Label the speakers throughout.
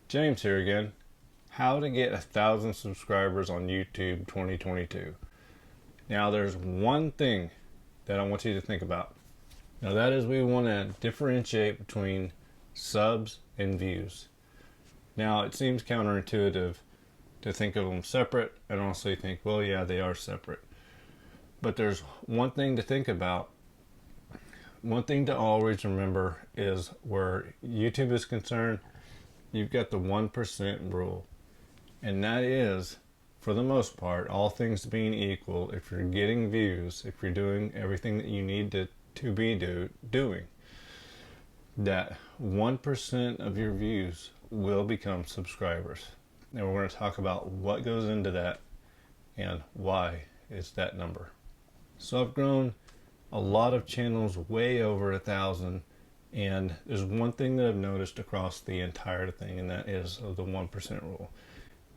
Speaker 1: James here again. How to get 1,000 subscribers on YouTube 2022. Now there's one thing that I want you to think about. Now that is we want to differentiate between subs and views. Now it seems counterintuitive to think of them separate and also think, well, yeah, they are separate. But there's one thing to think about. One thing to always remember is where YouTube is concerned, you've got the 1% rule. And that is, for the most part, all things being equal, if you're getting views, if you're doing everything that you need to be doing, that 1% of your views will become subscribers. And we're going to talk about what goes into that and why is that number. So I've grown a lot of channels way over 1,000, and there's one thing that I've noticed across the entire thing, and that is the 1% rule.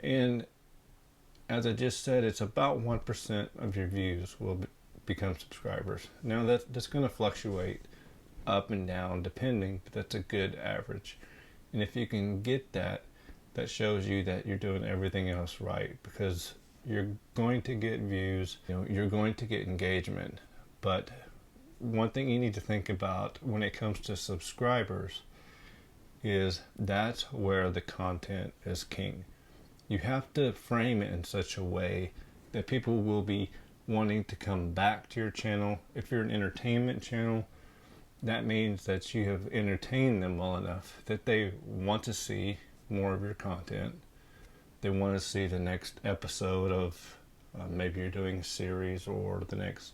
Speaker 1: And as I just said, it's about 1% of your views will become subscribers. Now that's going to fluctuate up and down depending, but that's a good average. And if you can get that, that shows you that you're doing everything else right, because you're going to get views, you're going to get engagement. But one thing you need to think about when it comes to subscribers is that's where the content is king. You have to frame it in such a way that people will be wanting to come back to your channel. If you're an entertainment channel, that means that you have entertained them well enough that they want to see more of your content. They want to see the next episode of maybe you're doing a series or the next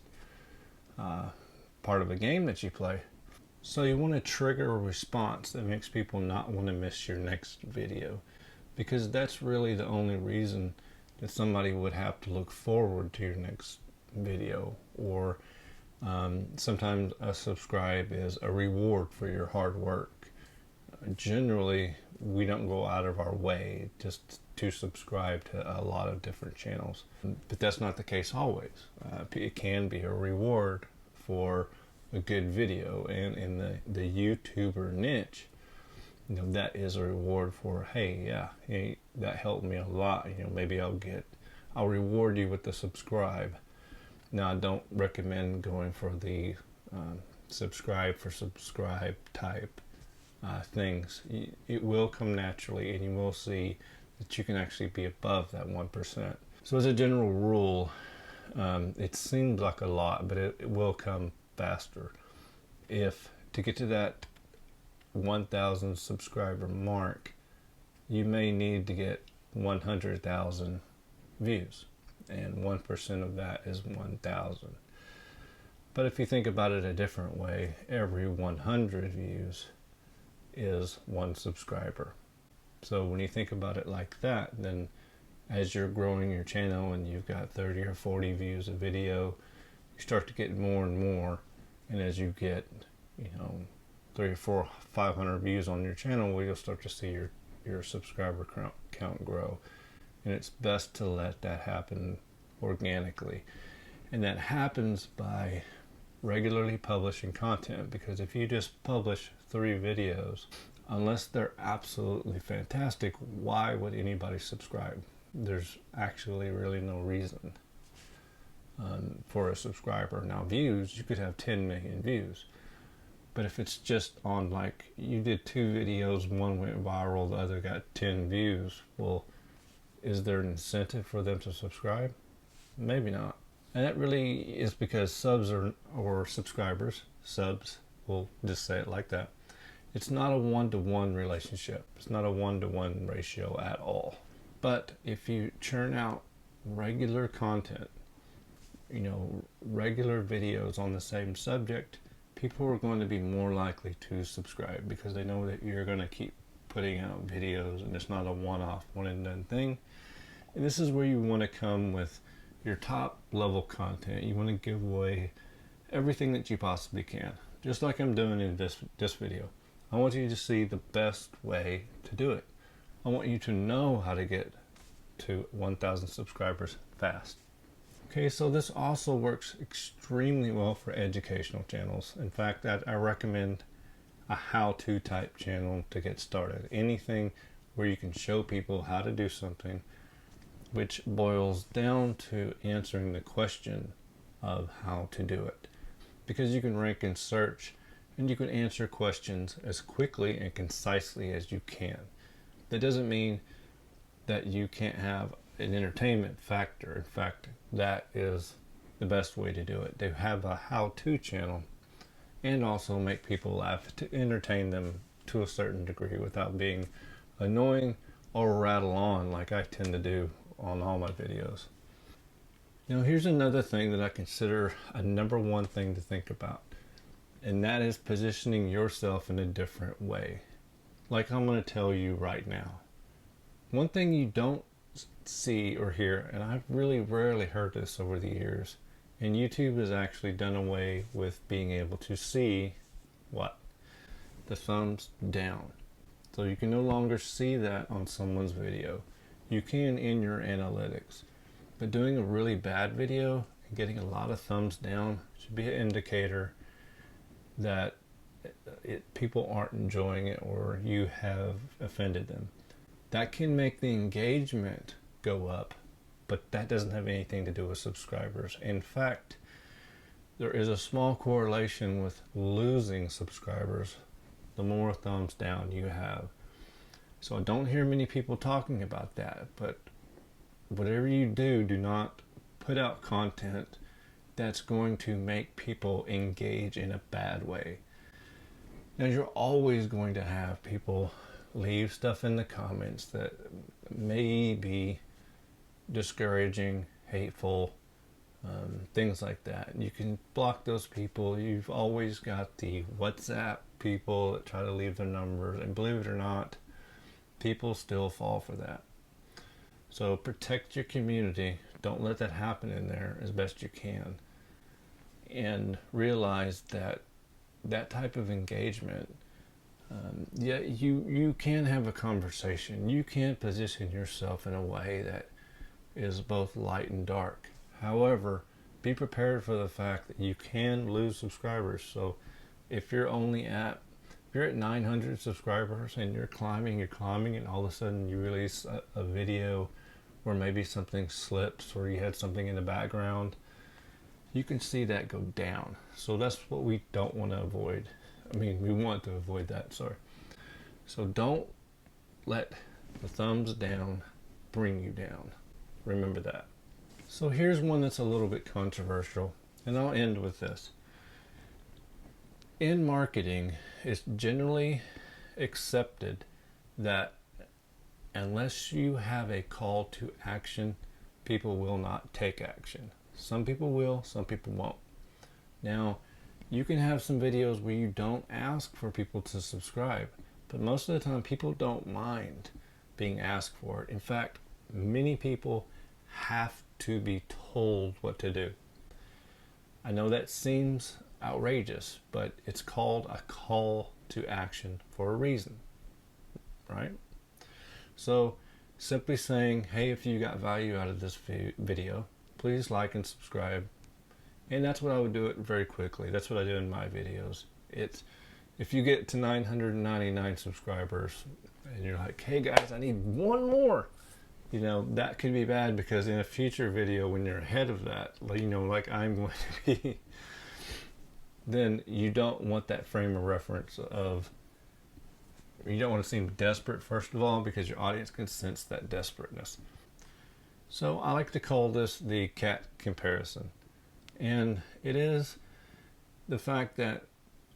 Speaker 1: part of a game that you play. So you want to trigger a response that makes people not want to miss your next video, because that's really the only reason that somebody would have to look forward to your next video. Or sometimes a subscribe is a reward for your hard work. Generally, we don't go out of our way just to subscribe to a lot of different channels, but that's not the case always. It can be a reward for a good video, and in the YouTuber niche, that is a reward for, hey, that helped me a lot. Maybe I'll reward you with the subscribe. Now, I don't recommend going for the subscribe for subscribe type things. It will come naturally, and you will see that you can actually be above that 1%. So as a general rule, it seems like a lot, but it will come faster. If to get to that 1,000 subscriber mark, you may need to get 100,000 views, and 1% of that is 1,000. But if you think about it a different way, every 100 views is one subscriber. So when you think about it like that, then as you're growing your channel and you've got 30 or 40 views a video, you start to get more and more. And as you get 3 or 4, 500 views on your channel, well, you'll start to see your subscriber count grow. And it's best to let that happen organically. And that happens by regularly publishing content, because if you just publish 3 videos, unless they're absolutely fantastic, why would anybody subscribe? There's actually really no reason for a subscriber. Now, views, you could have 10 million views, but if it's just on, like, you did 2 videos, one went viral, the other got 10 views, well, is there an incentive for them to subscribe? Maybe not. And that really is because subs or subscribers, subs, we'll just say it like that, it's not a one-to-one relationship. It's not a one-to-one ratio at all. But if you churn out regular content, regular videos on the same subject, people are going to be more likely to subscribe, because they know that you're going to keep putting out videos and it's not a one-off, one-and-done thing. And this is where you want to come with your top level content. You want to give away everything that you possibly can, just like I'm doing in this video. I want you to see the best way to do it. I want you to know how to get to 1,000 subscribers fast. Okay, so this also works extremely well for educational channels. In fact, I recommend a how-to type channel to get started. Anything where you can show people how to do something, which boils down to answering the question of how to do it. Because you can rank in search and you can answer questions as quickly and concisely as you can. That doesn't mean that you can't have an entertainment factor. In fact, that is the best way to do it. They have a how-to channel and also make people laugh to entertain them to a certain degree without being annoying or rattle on like I tend to do on all my videos. Now here's another thing that I consider a number one thing to think about, and that is positioning yourself in a different way. Like I'm going to tell you right now. One thing you don't see or hear, and I've really rarely heard this over the years, and YouTube has actually done away with being able to see what? The thumbs down. So you can no longer see that on someone's video. You can in your analytics. But doing a really bad video and getting a lot of thumbs down should be an indicator that people aren't enjoying it or you have offended them. That can make the engagement go up, but that doesn't have anything to do with subscribers. In fact, there is a small correlation with losing subscribers the more thumbs down you have. So I don't hear many people talking about that, but whatever you do, do not put out content that's going to make people engage in a bad way. Now you're always going to have people leave stuff in the comments that may be discouraging, hateful, things like that. You can block those people. You've always got the WhatsApp people that try to leave their numbers, and believe it or not, people still fall for that. So protect your community. Don't let that happen in there as best you can. And realize that that type of engagement, you can have a conversation. You can position yourself in a way that is both light and dark. However, be prepared for the fact that you can lose subscribers. So if you're at 900 subscribers and you're climbing, and all of a sudden you release a video where maybe something slips or you had something in the background, you can see that go down. So that's what we don't want to avoid. We want to avoid that, sorry. So don't let the thumbs down bring you down. Remember that. So here's one that's a little bit controversial, and I'll end with this. In marketing, it's generally accepted that unless you have a call to action, people will not take action. Some people will, some people won't. Now, you can have some videos where you don't ask for people to subscribe, but most of the time people don't mind being asked for it. In fact, many people have to be told what to do. I know that seems outrageous, but it's called a call to action for a reason, right? So simply saying, hey, if you got value out of this video, please like and subscribe. And that's what I would do it very quickly. That's what I do in my videos. If you get to 999 subscribers and you're like, hey guys, I need one more, that could be bad, because in a future video when you're ahead of that, like I'm going to be, then you don't want that frame of reference of, you don't want to seem desperate, first of all, because your audience can sense that desperateness. So I like to call this the cat comparison. And it is the fact that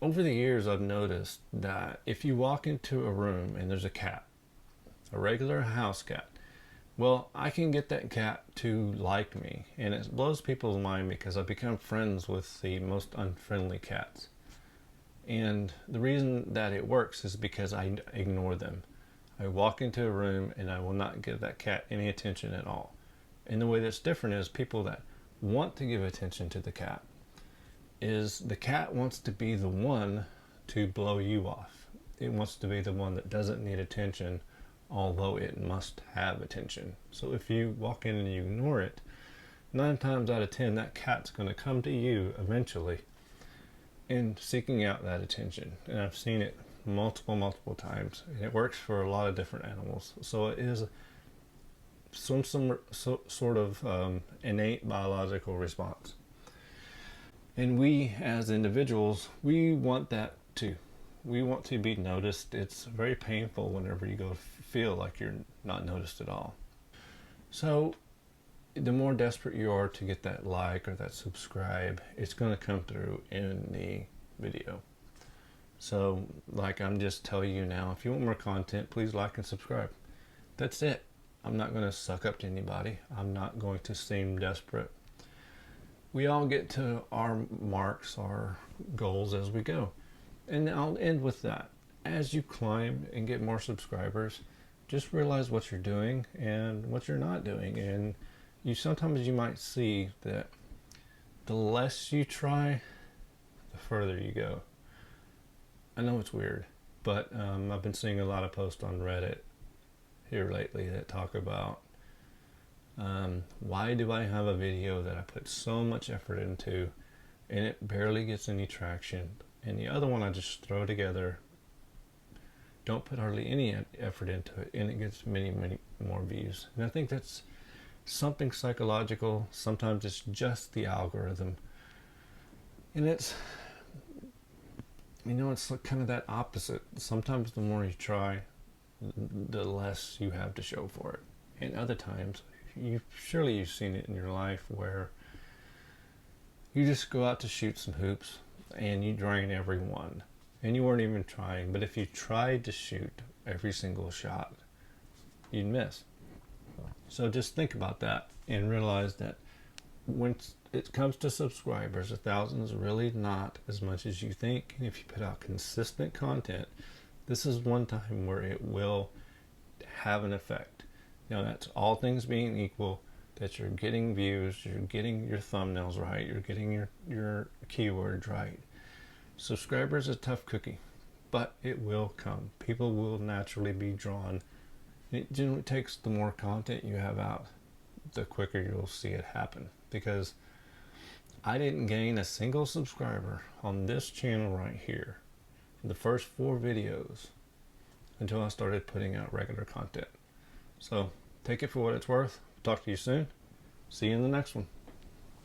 Speaker 1: over the years I've noticed that if you walk into a room and there's a cat, a regular house cat, well, I can get that cat to like me, and it blows people's mind because I've become friends with the most unfriendly cats. And the reason that it works is because I ignore them. I walk into a room and I will not give that cat any attention at all. And the way that's different is people that want to give attention to the cat, is the cat wants to be the one to blow you off. It wants to be the one that doesn't need attention, although it must have attention. So if you walk in and you ignore it, 9 times out of 10 that cat's going to come to you eventually and seeking out that attention. And I've seen it multiple times, and it works for a lot of different animals. So it is some sort of innate biological response. And we as individuals, we want that too. We want to be noticed. It's very painful whenever you go feel like you're not noticed at all. So the more desperate you are to get that like or that subscribe, it's going to come through in the video. So like I'm just telling you now, if you want more content, please like and subscribe. That's it. I'm not going to suck up to anybody. I'm not going to seem desperate. We all get to our marks, our goals as we go. And I'll end with that. As you climb and get more subscribers, just realize what you're doing and what you're not doing. And sometimes you might see that the less you try, the further you go. I know it's weird, but I've been seeing a lot of posts on Reddit here lately that talk about why do I have a video that I put so much effort into and it barely gets any traction, and the other one I just throw together, don't put hardly any effort into it, and it gets many more views. And I think that's something psychological. Sometimes it's just the algorithm, and it's it's kind of that opposite. Sometimes the more you try, the less you have to show for it. And other times, you've seen it in your life where you just go out to shoot some hoops and you drain every one, and you weren't even trying. But if you tried to shoot every single shot, you'd miss. So just think about that and realize that when it comes to subscribers, 1,000 is really not as much as you think. And if you put out consistent content, this is one time where it will have an effect. That's all things being equal, that you're getting views, you're getting your thumbnails right, you're getting your keywords right. Subscribers is a tough cookie, but it will come. People will naturally be drawn. It generally takes the more content you have out, the quicker you'll see it happen. Because I didn't gain a single subscriber on this channel right here, the first 4 videos, until I started putting out regular content. So take it for what it's worth. Talk to you soon. See you in the next one.